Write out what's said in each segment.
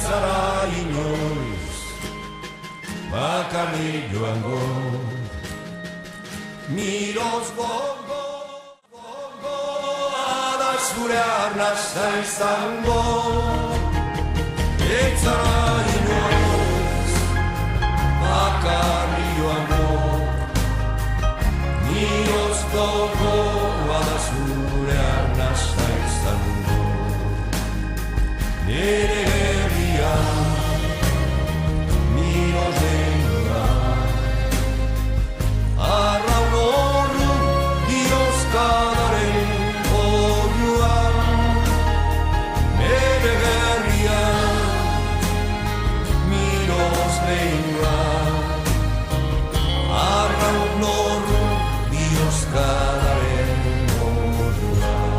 zara inoiz bakarrik joango. Miroz gogoa da zure arnazta izango. Ez zara inoiz bakarrik joango. Miroz gogoa da zure arnazta izango. Nere herria miroz denura. Arraun horru diozkadaren horruan. Nere herria miroz denura. Arraun horru diozkadaren horruan.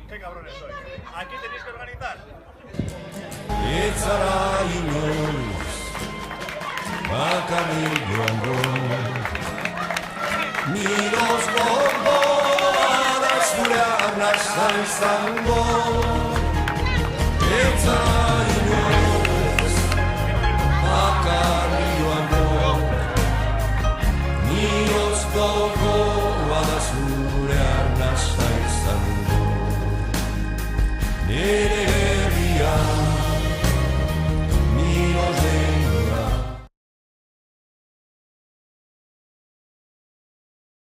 ¿Qué cabrones sois? Aquí tenéis que organizar. Ez zara inoiz bakarrik joango. Miroz gogoa da zure arnazta izango. Ez zara